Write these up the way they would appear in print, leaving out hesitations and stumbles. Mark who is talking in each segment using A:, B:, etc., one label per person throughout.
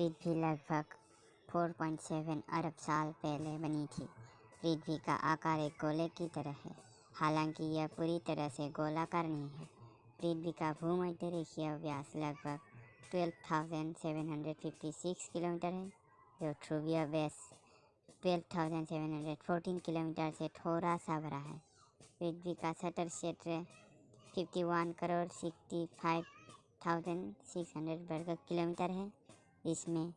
A: पृथ्वी लगभग 4.7 अरब साल पहले बनी थी। पृथ्वी का आकार एक गोले की तरह है, हालांकि यह पूरी तरह से गोलाकार नहीं है। पृथ्वी का भूमध्य रेखीय व्यास लगभग 12,756 किलोमीटर है, जो ध्रुवीय व्यास 12,714 किलोमीटर से थोड़ा सा बड़ा है। पृथ्वी का सतह क्षेत्र 51,65,600 वर्ग किलोमीटर है। इसमें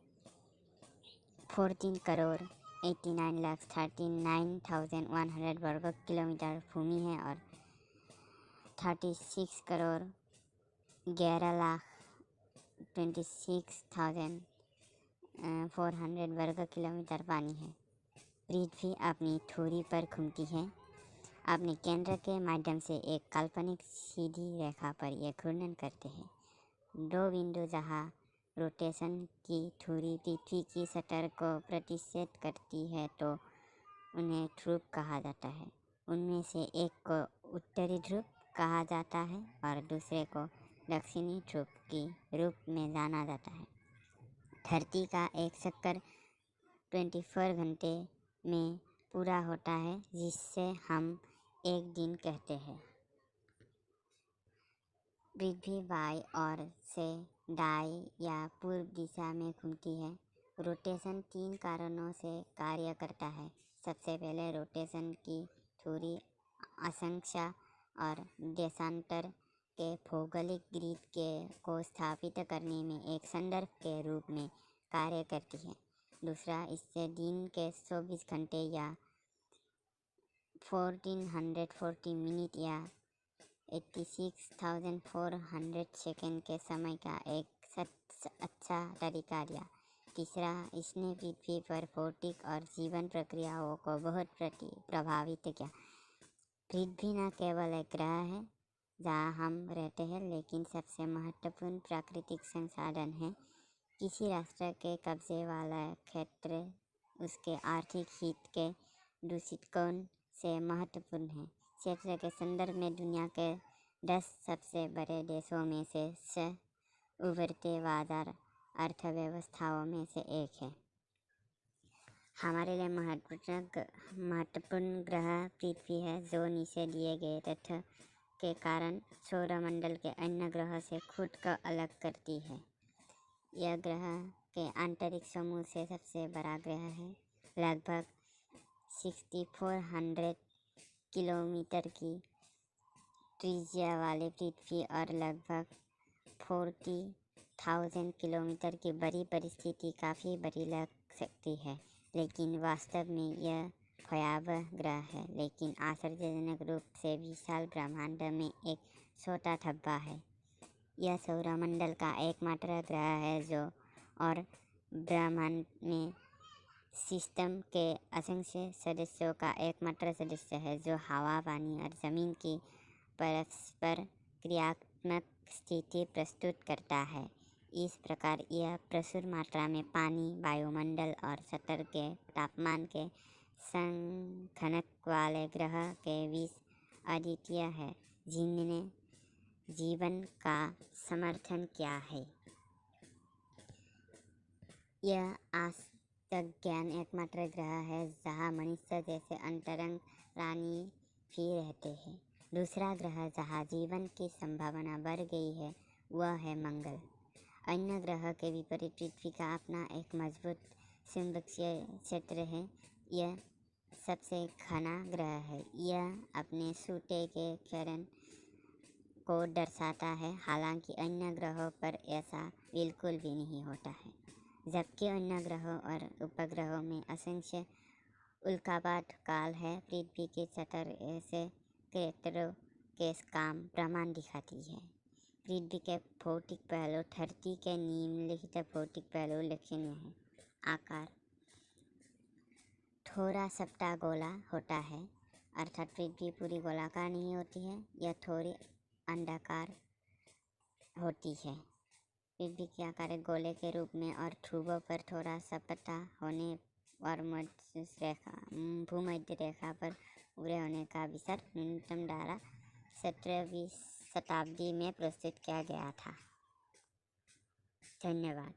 A: 14,89,39,100 वर्ग किलोमीटर भूमि है और 36,11,26,400 वर्ग किलोमीटर पानी है। पृथ्वी अपनी धुरी पर घूमती है। अपने केंद्र के माध्यम से एक काल्पनिक सीधी रेखा पर यह घूर्णन करते हैं। दो बिंदु जहाँ रोटेशन की धुरी पृथ्वी की सतह को प्रतिच्छेद करती है तो उन्हें ध्रुव कहा जाता है। उनमें से एक को उत्तरी ध्रुव कहा जाता है और दूसरे को दक्षिणी ध्रुव के रूप में जाना जाता है। धरती का एक चक्कर 24 घंटे में पूरा होता है, जिससे हम एक दिन कहते हैं। पृथ्वी बाईं ओर से दाईं या पूर्व दिशा में घूमती है। रोटेशन 3 कारणों से कार्य करता है। सबसे पहले, रोटेशन की धुरी अक्षांश और देशांतर के भौगोलिक ग्रिड को स्थापित करने में एक संदर्भ के रूप में कार्य करती है। दूसरा, इससे दिन के 24 घंटे या 1440 मिनट या 86,400 सेकंड के समय का एक अच्छा तरीका दिया। तीसरा, इसने पृथ्वी पर भौतिक और जीवन प्रक्रियाओं को बहुत प्रभावित किया। पृथ्वी न केवल एक ग्रह है जहाँ हम रहते हैं, लेकिन सबसे महत्वपूर्ण प्राकृतिक संसाधन है। किसी राष्ट्र के कब्जे वाला क्षेत्र उसके आर्थिक हित के दृष्टिकोण से महत्वपूर्ण है। क्षेत्र के संदर्भ में दुनिया के 10 सबसे बड़े देशों में से उभरते बाजार अर्थव्यवस्थाओं में से एक है। हमारे लिए महत्वपूर्ण ग्रह पृथ्वी है, जो नीचे दिए गए तथ्य के कारण सौरमंडल के अन्य ग्रहों से खुद को अलग करती है। यह ग्रह के आंतरिक समूह से सबसे बड़ा ग्रह है। लगभग 6400 किलोमीटर की त्रिज्या वाले पृथ्वी और लगभग 40,000 किलोमीटर की बड़ी परिस्थिति काफ़ी बड़ी लग सकती है, लेकिन वास्तव में यह भयावह ग्रह है। लेकिन आश्चर्यजनक रूप से विशाल ब्रह्मांड में एक छोटा धब्बा है। यह सौरमंडल का एकमात्र ग्रह है जो और ब्रह्मांड में सिस्टम के असंख्य सदस्यों का एकमात्र सदस्य है जो हवा, पानी और जमीन की परस्पर क्रियात्मक स्थिति प्रस्तुत करता है। इस प्रकार यह प्रचुर मात्रा में पानी, वायुमंडल और सतह के तापमान के संघनक वाले ग्रह के बीच अद्वितीय है, जिन्होंने जीवन का समर्थन किया है। यह आज तक ज्ञात एकमात्र ग्रह है जहाँ मनुष्य जैसे अंतरंग प्राणी भी रहते हैं। दूसरा ग्रह जहाँ जीवन की संभावना बढ़ गई है वह है मंगल। अन्य ग्रह के विपरीत पृथ्वी का अपना एक मजबूत चुंबकीय क्षेत्र है। यह सबसे घना ग्रह है। यह अपने सूर्य के किरण को दर्शाता है, हालांकि अन्य ग्रहों पर ऐसा बिल्कुल भी नहीं होता है। जबकि अन्य ग्रहों और उपग्रहों में असंख्य उल्कापात काल है, पृथ्वी की सतह ऐसे क्रेटरों के काम प्रमाण दिखाती है। पृथ्वी के भौतिक पहलू धरती के निम्नलिखित भौतिक पहलू उल्लेखनीय हैं। आकार थोड़ा सपाट गोला होता है, अर्थात पृथ्वी पूरी गोलाकार नहीं होती है, यह थोड़ी अंडाकार होती है। पृथ्वी के आकार एक गोले के रूप में और ध्रुवों पर थोड़ा सपाट होने और भूमध्य रेखा पर उभरे होने का विचार न्यूटन द्वारा 17वीं शताब्दी में प्रस्तुत किया गया था। धन्यवाद।